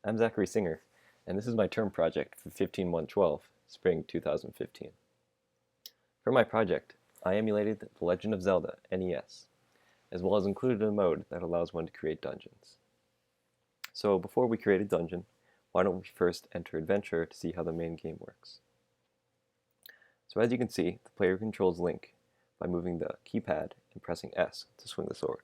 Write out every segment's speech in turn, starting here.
I'm Zachary Singer, and this is my term project for 15-1-12, spring 2015. For my project, I emulated The Legend of Zelda NES, as well as included a mode that allows one to create dungeons. So before we create a dungeon, why don't we first enter Adventure to see how the main game works. So as you can see, the player controls Link by moving the keypad and pressing S to swing the sword.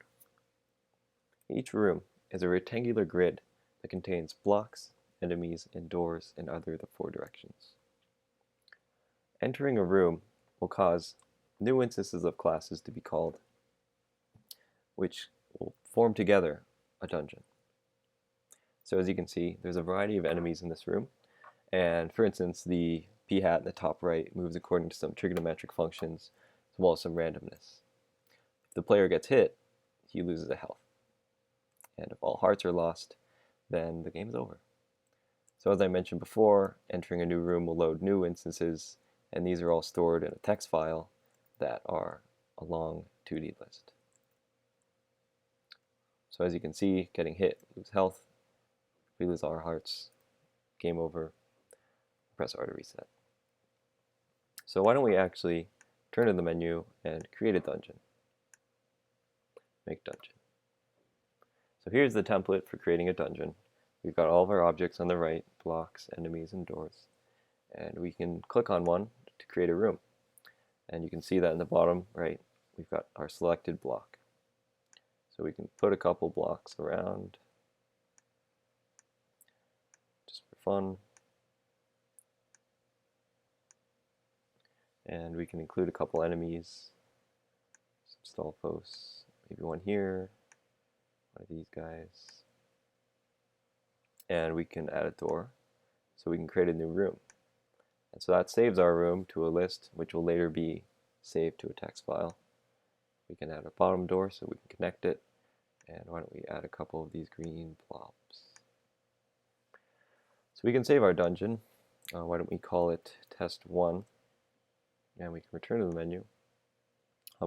Each room is a rectangular grid that contains blocks, enemies, and doors in either of the four directions. Entering a room will cause new instances of classes to be called, which will form together a dungeon. So as you can see, there's a variety of enemies in this room, and for instance, the p-hat in the top right moves according to some trigonometric functions, as well as some randomness. If the player gets hit, he loses a health. And if all hearts are lost, then the game is over. So as I mentioned before, entering a new room will load new instances, and these are all stored in a text file that are a long 2D list. So as you can see, getting hit, lose health. If we lose our hearts, game over. Press R to reset. So why don't we actually turn to the menu and create a dungeon. Make dungeon. So here's the template for creating a dungeon. We've got all of our objects on the right, blocks, enemies, and doors. And we can click on one to create a room. And you can see that in the bottom right, we've got our selected block. So we can put a couple blocks around, just for fun. And we can include a couple enemies, some stall posts, maybe one here, one of these guys. And we can add a door, so we can create a new room. And so that saves our room to a list, which will later be saved to a text file. We can add a bottom door so we can connect it. And why don't we add a couple of these green blobs. So we can save our dungeon. Why don't we call it test 1. And we can return to the menu.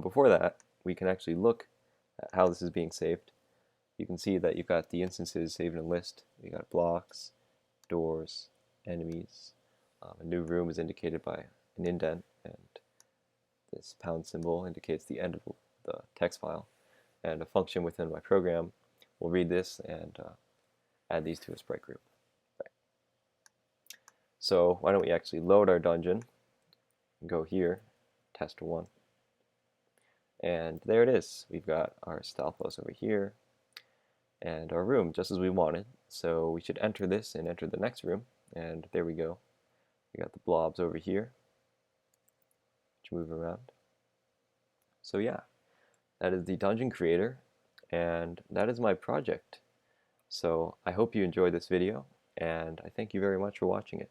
Before that, we can actually look at how this is being saved. You can see that you've got the instances saved in a list. You got blocks, doors, enemies. A new room is indicated by an indent, and this pound symbol indicates the end of the text file. And a function within my program will read this and add these to a sprite group. Right. So why don't we actually load our dungeon and go here, test 1. And there it is. We've got our style post over here and our room just as we wanted. So we should enter this and enter the next room. And there we go. We got the blobs over here, which move around. So yeah, that is the dungeon creator, and that is my project. So I hope you enjoyed this video, and I thank you very much for watching it.